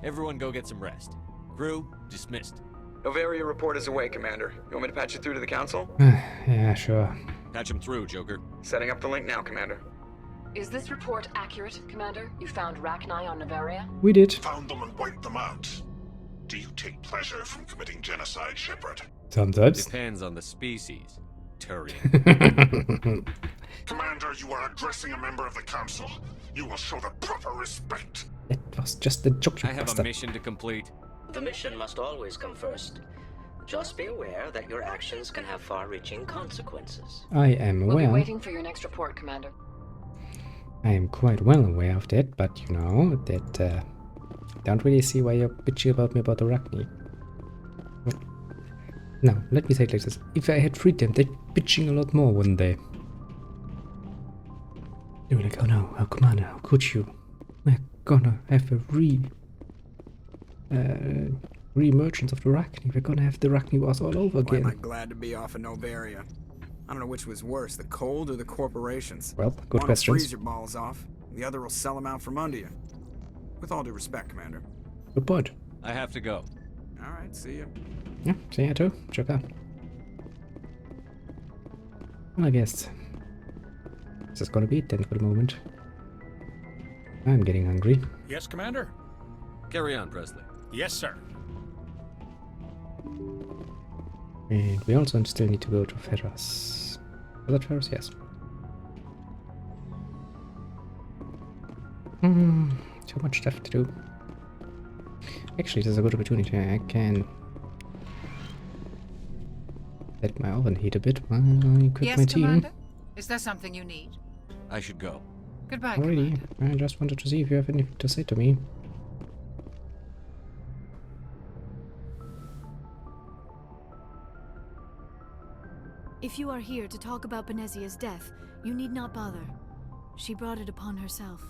Everyone go get some rest. Crew, dismissed. Novaria report is away, Commander. You want me to patch you through to the Council? Yeah, sure. Patch him through, Joker. Setting up the link now, Commander. Is this report accurate, Commander? You found Rachni on Novaria? We did. Found them and wiped them out. Do you take pleasure from committing genocide, Shepard? Sometimes. Depends on the species. Turian. Commander, you are addressing a member of the Council. You will show the proper respect. That was just a joke, you I have a bastard. mission to complete. The mission must always come first. Just be aware that your actions can have far-reaching consequences. I am We'll be aware. waiting for your next report, Commander. I am quite well aware of that, but you know, that don't really see why you're bitchy about me about Arachne. Now, let me say it like this. If I had freed them, they'd be bitching a lot more, wouldn't they? They were like, oh no, oh Commander, how could you? We're gonna have a re-emergence of the Arachne. We're gonna have the Arachne wars all over Why am I again. glad to be off of Novaria? I don't know which was worse, the cold or the corporations. Well, good One will questions. freeze your balls off, the other will sell them out from under you. With all due respect, Commander. Good point. I have to go. Alright, see ya. Yeah, see ya too. Check out. Well, I guess this is gonna be it then for the moment. I'm getting hungry. Yes, Commander? Carry on, Presley. Yes, sir. And we also still need to go to Ferras. Was that Ferras? Yes. Too much stuff to do. Actually, this is a good opportunity. I can let my oven heat a bit while I cook Yes, my tea. Commander? Is there something you need? I should go. Goodbye, Alrighty, Commander. I just wanted to see if you have anything to say to me. If you are here to talk about Benezia's death, you need not bother. She brought it upon herself.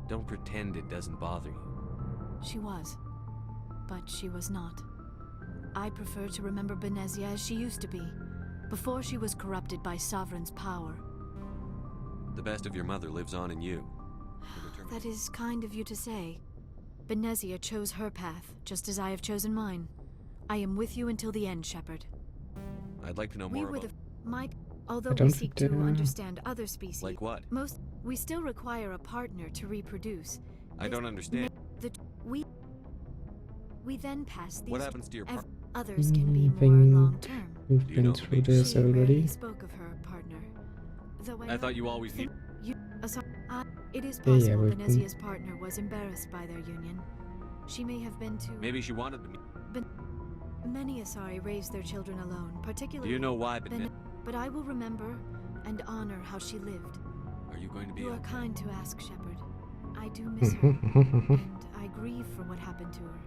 Don't pretend it doesn't bother you. She was. But she was not. I prefer to remember Benezia as she used to be, before she was corrupted by Sovereign's power. The best of your mother lives on in you. That is kind of you to say. Benezia chose her path, just as I have chosen mine. I am with you until the end, Shepard. I'd like to know We more were about... although I we don't seek think to that, understand other species, Like what? we still require a partner to reproduce. I don't understand. We then pass these. What happens to your partner? Others can be more Anything long-term. We've Do you been know through the this She rarely already. spoke of her partner. Though I thought you always knew. It is Yeah, possible we've been- Benezia's partner was embarrassed by their union. She may have been too. Maybe she wanted to meet. Many Asari raised their children alone, particularly. Do you know why, but But I will remember and honor how she lived. are you going to be You are okay? kind to ask, Shepard. I do miss her, and I grieve for what happened to her.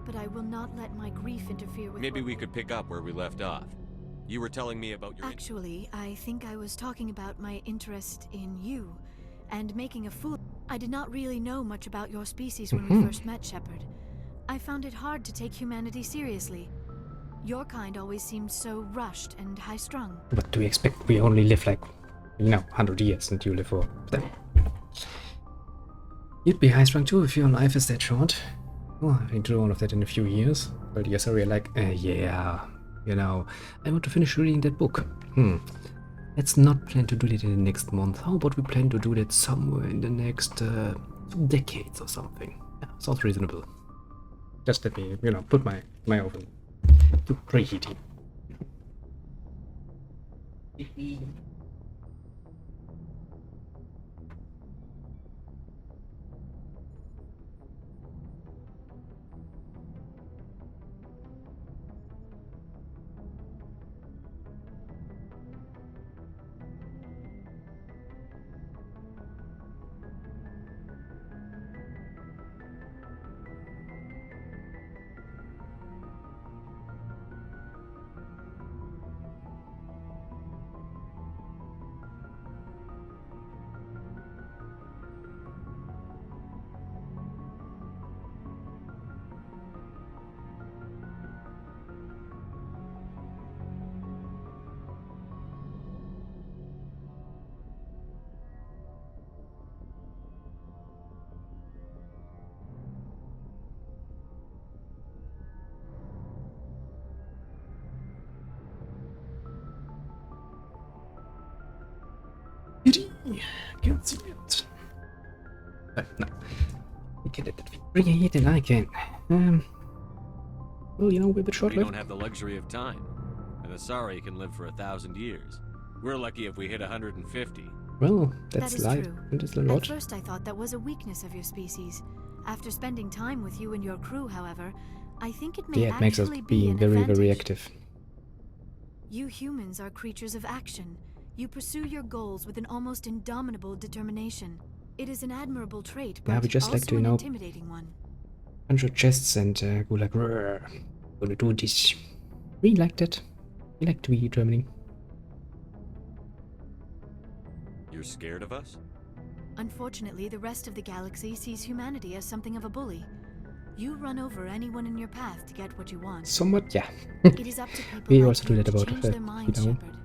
But I will not let my grief interfere with. Maybe we could pick up where we left off. You were telling me about your... Actually, I think I was talking about my interest in you, and making a fool. I did not really know much about your species when we first met, Shepard. I found it hard to take humanity seriously. Your kind always seemed so rushed and high-strung. What do we expect? We only live like, 100 years and you live for them. You'd be high-strung too if your life is that short. Well, I do all of that in a few years. But yes, I really like, yeah, I want to finish reading that book. Let's not plan to do that in the next month. How about we plan to do that somewhere in the next 2 decades or something? Yeah, sounds reasonable. Just let me, put my oven to preheating. Pity. Can't see it. No. We can let it bring it and I can. Well, you know, we're a bit short We lived. don't have the luxury of time. An Asari can live for 1,000 years. We're lucky if we hit 150. Well, that's That is light. true. That is a At lot. first I thought that was a weakness of your species. After spending time with you and your crew, however, I think it may Yeah, it makes us actually be being an very, advantage. very active. You humans are creatures of action. You pursue your goals with an almost indomitable determination. It is an admirable trait, but Yeah, we just like also to, an you know, intimidating one. 100 chests and go like, "Rrr, gonna do this." We like that. We like to be Germany. You're scared of us? Unfortunately, the rest of the galaxy sees humanity as something of a bully. You run over anyone in your path to get what you want. Somewhat, yeah. It is up to people We like also do you that to about change it, their minds, you know. Shepard.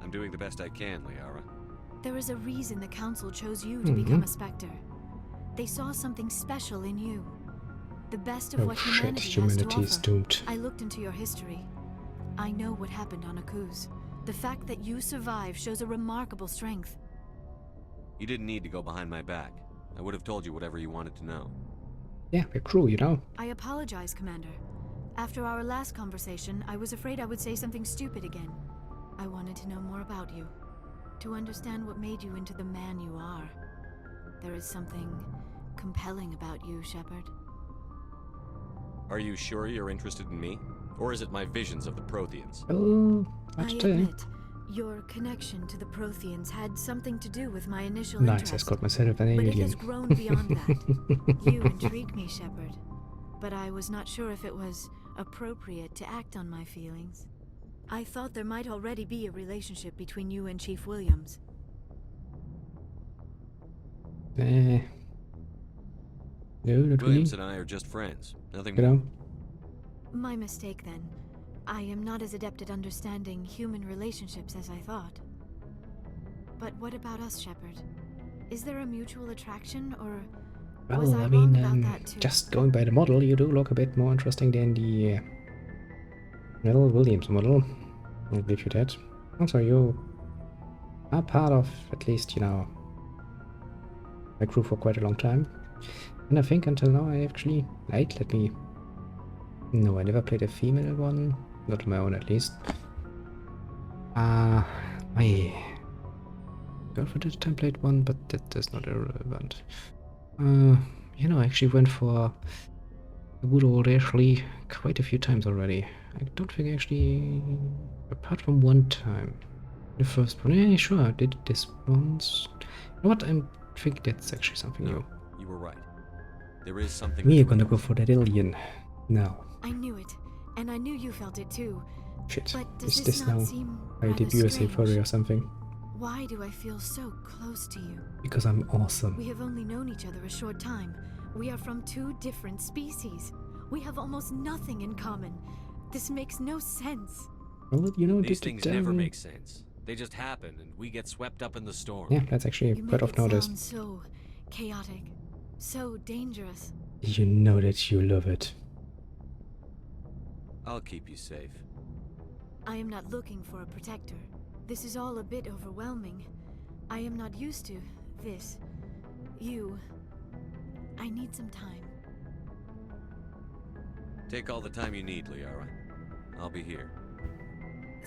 I'm doing the best I can, Liara. There is a reason the Council chose you to Mhm. become a Spectre. They saw something special in you. The best of Oh what shit, humanity has to humanity is offer. doomed. I looked into your history. I know what happened on Akuz. The fact that you survived shows a remarkable strength. You didn't need to go behind my back. I would have told you whatever you wanted to know. Yeah, we're crew, you know. I apologize, Commander. After our last conversation, I was afraid I would say something stupid again. I wanted to know more about you. To understand what made you into the man you are. There is something compelling about you, Shepard. Are you sure you're interested in me? Or is it my visions of the Protheans? Well, I hard to tell. admit, your connection to the Protheans had something to do with my initial Nice, I interest. got myself an But it alien. has grown beyond that. You intrigue me, Shepard. But I was not sure if it was appropriate to act on my feelings. I thought there might already be a relationship between you and Chief Williams. No, not really. Williams and I are just friends. Nothing You more. know? My mistake then. I am not as adept at understanding human relationships as I thought. But what about us, Shepard? Is there a mutual attraction, or was Well, I I wrong mean, about that too? just going by the model, you do look a bit more interesting than the well, Williams model. I'll give you that. Also, you are part of, at least, you know, my crew for quite a long time. And I think until now I actually played, no, I never played a female one. Not on my own, at least. My girlfriend at the time played one, but that is not irrelevant. You know, I actually went for the good old Ashley quite a few times already. I don't think actually, apart from one time. The first one, yeah, sure, I did this once. You know what, I think that's actually something new. You were right. There is something. We're that- gonna go for that alien now. I knew it, and I knew you felt it too. Shit, But does is this this not now seem my rather debut as a strange? furry or something? Why do I feel so close to you? Because I'm awesome. We have only known each other a short time. We are from two different species. We have almost nothing in common. This makes no sense. Well, you know, These did things it, never make sense. They just happen, and we get swept up in the storm. Yeah, that's actually You quite make often it noticed. sound so chaotic, so dangerous. You know that you love it. I'll keep you safe. I am not looking for a protector. This is all a bit overwhelming. I am not used to this. You. I need some time. Take all the time you need, Liara. I'll be here.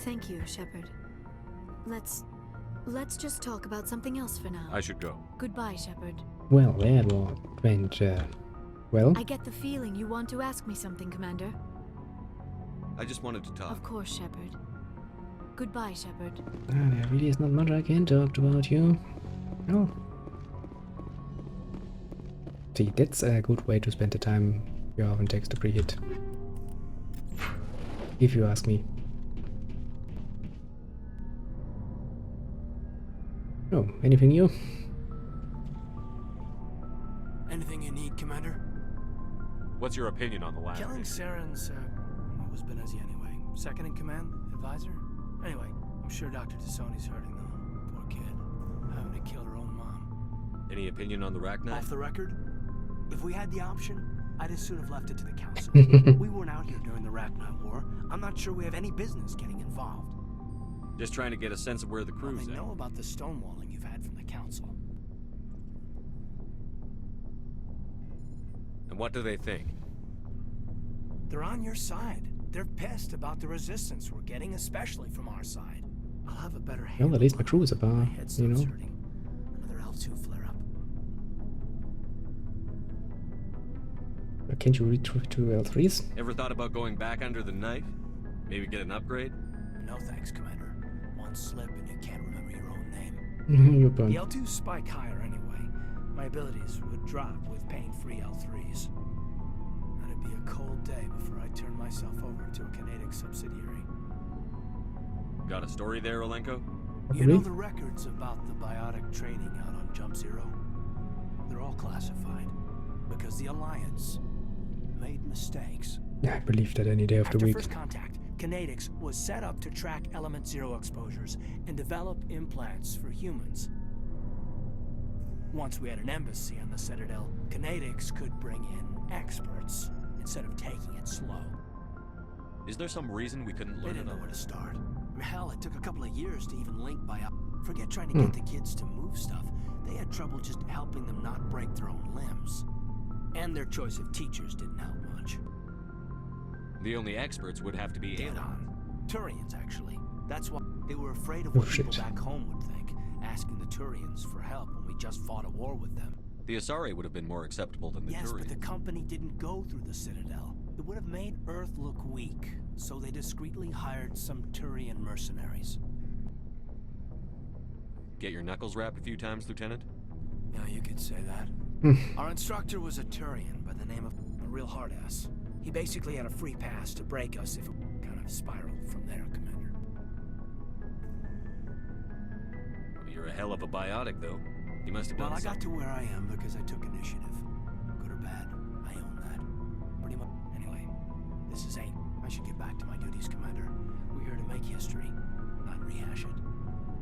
Thank you, Shepard. Let's just talk about something else for now. I should go. Goodbye, Shepard. Well, that went, well. I get the feeling you want to ask me something, Commander. I just wanted to talk. Of course, Shepard. Goodbye, Shepard. There really is not much I can talk about you. No. See, that's a good way to spend the time you often takes to pre-hit. If you ask me. Oh, anything new? Anything you need, Commander? What's your opinion on the last Killing thing? Saren's, was Benezi anyway. Second in command, advisor. Anyway, I'm sure Dr. Tassoni's hurting though. Poor kid. Having to kill her own mom. Any opinion on the Rachni? Off the record, if we had the option, I'd as soon have left it to the council. We weren't out here during the Rachni War. I'm not sure we have any business getting involved. Just trying to get a sense of where the Well, crew's they at. know about the stonewalling you've had from the council. And what do they think? They're on your side. They're pissed about the resistance we're getting, especially from our side. I'll have a better handle. Well, at least my crew is a My bar, head you stops know. hurting. Another L2 flare-up. Can't you read through to L3s? Ever thought about going back under the knife? Maybe get an upgrade? No thanks, Commander. One slip and you can't remember your own name. You're The burned. L2s spike higher anyway. My abilities would drop with pain-free L3s. That'd be a cold day before I turn myself over to a Canadic subsidiary. Got a story there, Olenko? You know the records about the biotic trading out on Jump Zero? They're all classified because the Alliance made mistakes. Yeah, I believe that any day of the After week. first contact, Canadix was set up to track Element Zero exposures and develop implants for humans. Once we had an embassy on the Citadel, Canadix could bring in experts instead of taking it slow. Is there some reason we couldn't They learn didn't know enough? where to start. Hell, it took a couple of years to even link bio. Forget trying to get the kids to move stuff. They had trouble just helping them not break their own limbs. And their choice of teachers didn't help much. The only experts would have to be Dead aliens. on. Turians, actually. That's why they were afraid of Oh, what people shit. back home would think, asking the Turians for help when we just fought a war with them. The Asari would have been more acceptable than the Yes, but the Turians. company didn't go through the Citadel. It would have made Earth look weak, so they discreetly hired some Turian mercenaries. Get your knuckles rapped a few times, Lieutenant? Yeah, you could say that. Our instructor was a Turian by the name of a real hard-ass. He basically had a free pass to break us if it kind of spiraled from there, Commander. You're a hell of a biotic, though. You must have Well, done I got something. to where I am because I took initiative. Good or bad, I own that. Pretty much. Anyway, this is ain't. I should get back to my duties, Commander. We're here to make history, not rehash it.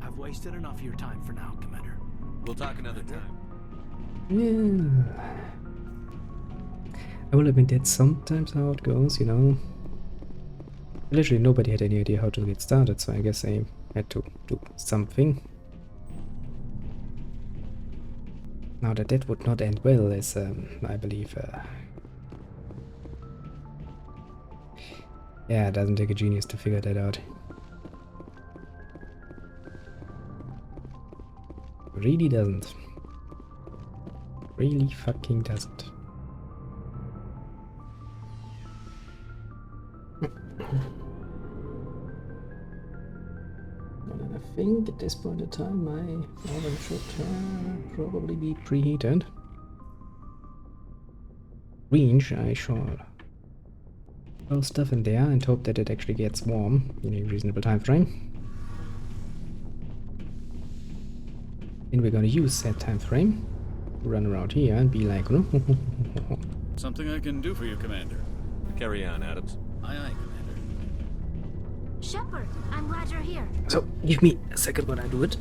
I've wasted enough of your time for now, Commander. We'll talk another time. Yeah. I will admit that's sometimes how it goes, you know. Literally nobody had any idea how to get started, so I guess I had to do something. Now that would not end well, as I believe. Yeah, it doesn't take a genius to figure that out. Really doesn't. Really fucking doesn't. And I think at this point in time my oven should probably be preheated. Range, I shall throw stuff in there and hope that it actually gets warm in a reasonable time frame. And we're gonna use that time frame to run around here and be like, Something I can do for you, Commander. Carry on, Adams. Aye, aye, Commander. Shepard, I'm glad you're here. So give me a second when I do it.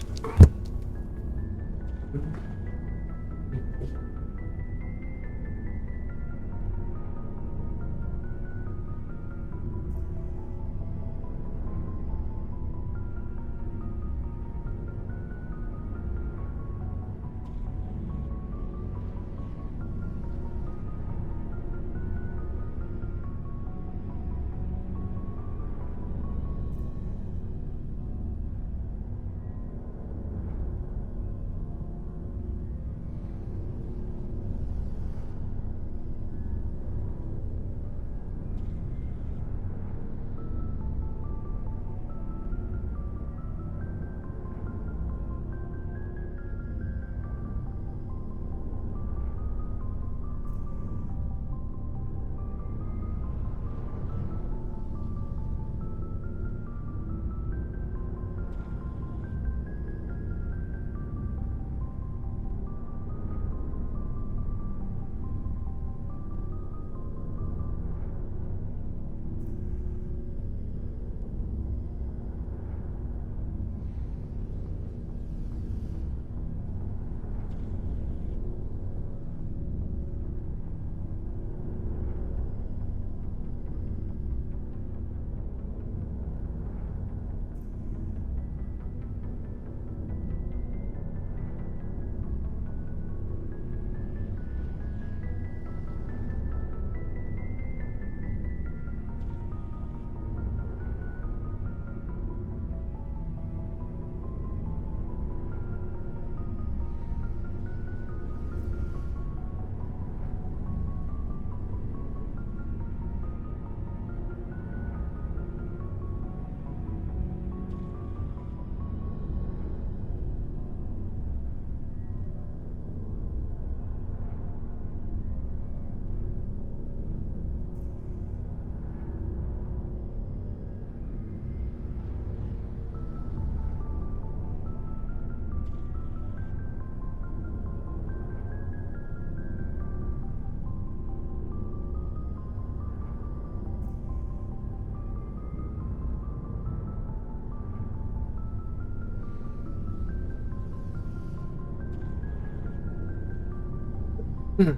We've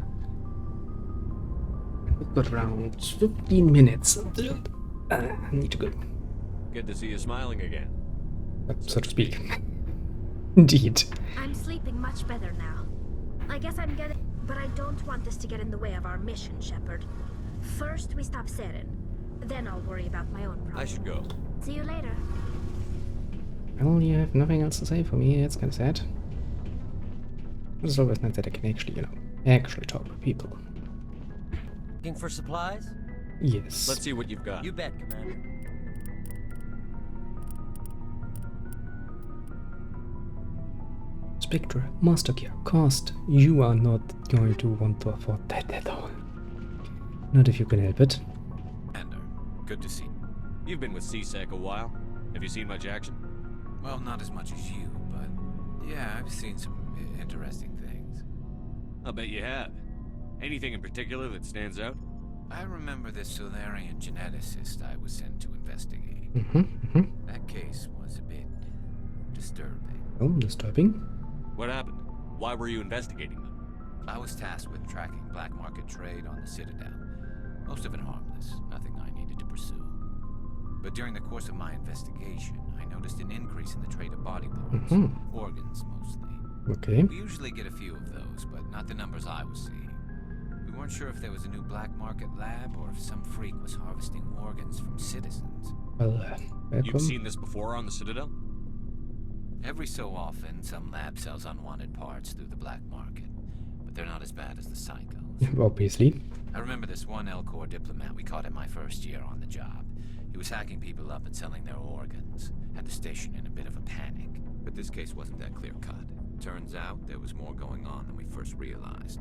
got around 15 minutes until I need to go, Good to see you smiling again. so to speak. Indeed. I'm sleeping much better now. I guess I'm getting... But I don't want this to get in the way of our mission, Shepard. First, we stop Saren. Then I'll worry about my own problems. I should go. See you later. Well, you have nothing else to say for me. It's kind of sad. It's always nice that I can actually, actually talk with people. Looking for supplies? Yes. Let's see what you've got. You bet, Commander. Spectre, Master Gear, cost. You are not going to want to afford that at all. Not if you can help it. Commander, good to see you. You've been with CSEC a while. Have you seen much action? Well, not as much as you, but yeah, I've seen some interesting things. I'll bet you have. Anything in particular that stands out? I remember this Solarian geneticist I was sent to investigate. That case was a bit disturbing. Oh, disturbing. What happened? Why were you investigating them? I was tasked with tracking black market trade on the Citadel. Most of it harmless, nothing I needed to pursue. But during the course of my investigation, I noticed an increase in the trade of body parts, organs mostly. Okay. We usually get a few of those, but not the numbers I was seeing. We weren't sure if there was a new black market lab or if some freak was harvesting organs from citizens. Well, welcome. You've seen this before on the Citadel? Every so often, some lab sells unwanted parts through the black market, but they're not as bad as the psychos. Obviously. I remember this one Elcor diplomat we caught in my first year on the job. He was hacking people up and selling their organs. Had the station in a bit of a panic. But this case wasn't that clear-cut. Turns out there was more going on than we first realized.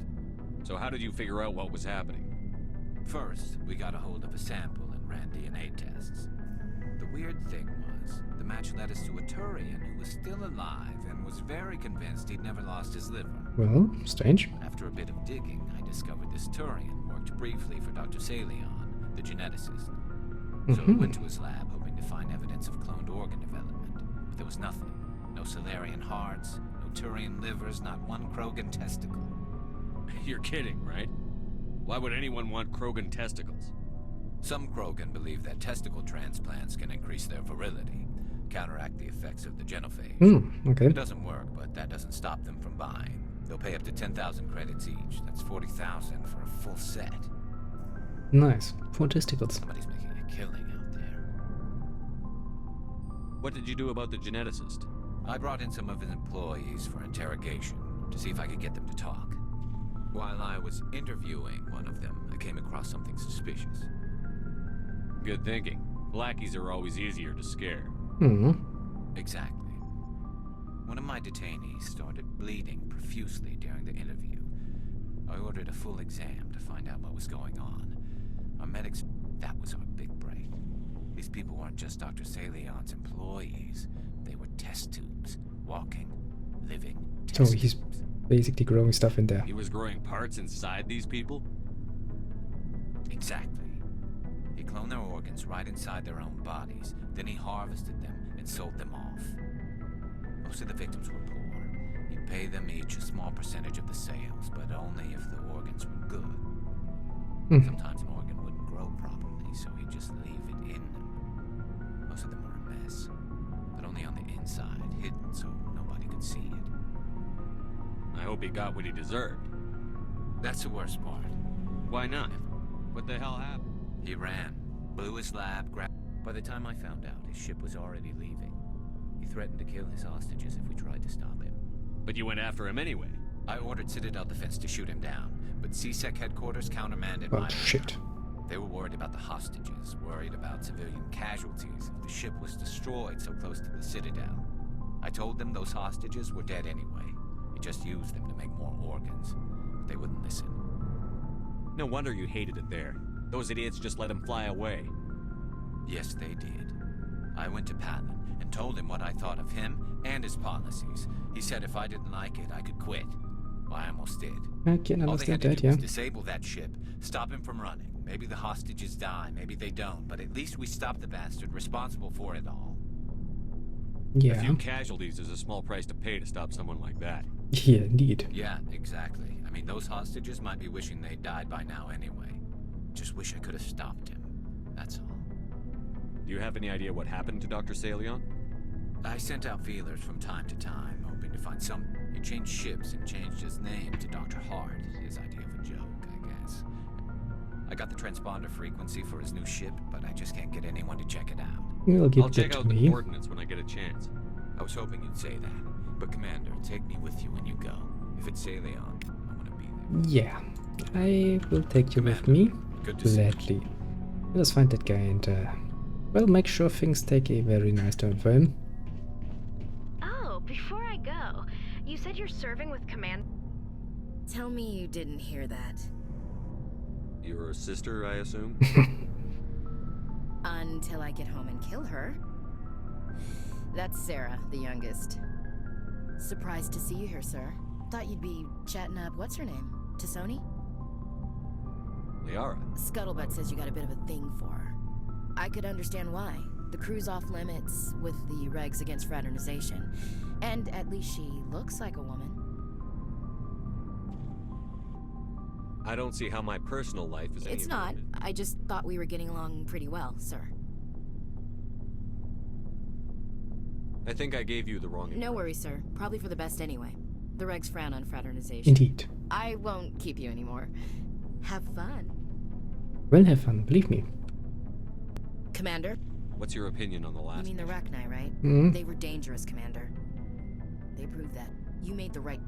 So how did you figure out what was happening? First, we got a hold of a sample and ran DNA tests. The weird thing was, the match led us to a Turian who was still alive and was very convinced he'd never lost his liver. Well, strange. After a bit of digging, I discovered this Turian worked briefly for Dr. Salion, the geneticist. So we went to his lab hoping to find evidence of cloned organ development, but there was nothing. No Solarian hearts, no Turian livers, not one Krogan testicle. You're kidding, right? Why would anyone want Krogan testicles? Some Krogan believe that testicle transplants can increase their virility, counteract the effects of the genophage. Okay. It doesn't work, but that doesn't stop them from buying. They'll pay up to 10,000 credits each. That's 40,000 for a full set. Nice. 4 testicles. Somebody's making a killing out there. What did you do about the geneticist? I brought in some of his employees for interrogation to see if I could get them to talk. While I was interviewing one of them, I came across something suspicious. Good thinking. Lackeys are always easier to scare. Exactly. One of my detainees started bleeding profusely during the interview. I ordered a full exam to find out what was going on. Our medics... That was our big break. These people weren't just Dr. Salion's employees. They were test tubes. Walking, living test So he's tubes. basically growing stuff in there. He was growing parts inside these people? Exactly. He cloned their organs right inside their own bodies. Then he harvested them and sold them off. Most of the victims were poor. He'd pay them each a small percentage of the sales, but only if the organs were good. Sometimes an organ wouldn't grow properly, so he'd just leave it in them. Most of them were a mess, but only on the inside, hidden so nobody could see it. I hope he got what he deserved. That's the worst part. Why not? What the hell happened? He ran, blew his lab, grabbed... By the time I found out, his ship was already leaving. He threatened to kill his hostages if we tried to stop him. But you went after him anyway. I ordered Citadel Defense to shoot him down, but CSEC headquarters countermanded Oh, my shit. They were worried about the hostages, worried about civilian casualties if the ship was destroyed so close to the Citadel. I told them those hostages were dead anyway. We just used them to make more organs, but they wouldn't listen. No wonder you hated it there. Those idiots just let him fly away. Yes, they did. I went to Palin and told him what I thought of him and his policies. He said if I didn't like it, I could quit. Well, I almost did. I can All they understand had to that, do yeah. was disable that ship, stop him from running. Maybe the hostages die, maybe they don't, but at least we stopped the bastard responsible for it all. A Yeah. few casualties is a small price to pay to stop someone like that. Yeah, indeed. Yeah, exactly. I mean, those hostages might be wishing they died by now anyway. Just wish I could have stopped him. That's all. Do you have any idea what happened to Dr. Salion? I sent out feelers from time to time, hoping to find some. He changed ships and changed his name to Dr. Hart, his idea of a joke, I guess. I got the transponder frequency for his new ship, but I just can't get anyone to check it out. You'll give I'll that check to out the me. coordinates when I get a chance. I was hoping you'd say that. But Commander, take me with you when you go. If it's Salion, I want to be there. Yeah, I will take you with me. Good to see you. Gladly. Let us find that guy and, well, make sure things take a very nice turn for him. Oh, before I go, you said you're serving with command. Tell me you didn't hear that. You're a sister, I assume? Until I get home and kill her. That's Sarah, the youngest. Surprised to see you here, sir. Thought you'd be chatting up, what's her name? Tassoni? Liara. Scuttlebutt says you got a bit of a thing for her. I could understand why. The crew's off limits with the regs against fraternization. And at least she looks like a woman. I don't see how my personal life is any It's not. improvement. I just thought we were getting along pretty well, sir. I think I gave you the wrong No worries, sir. Probably for the best anyway. The regs frown on fraternization. Indeed. I won't keep you anymore. Have fun. Well, have fun, believe me. Commander? What's your opinion on the last You mean the Rachni, right? Mhm. They were dangerous, Commander. They proved that. You made the right...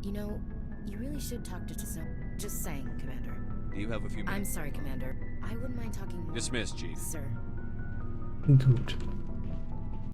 You know, you really should talk to Tassoni. Just saying, Commander. Do you have a few minutes? I'm sorry, Commander. I wouldn't mind talking more... Dismissed, Chief. Sir. Good.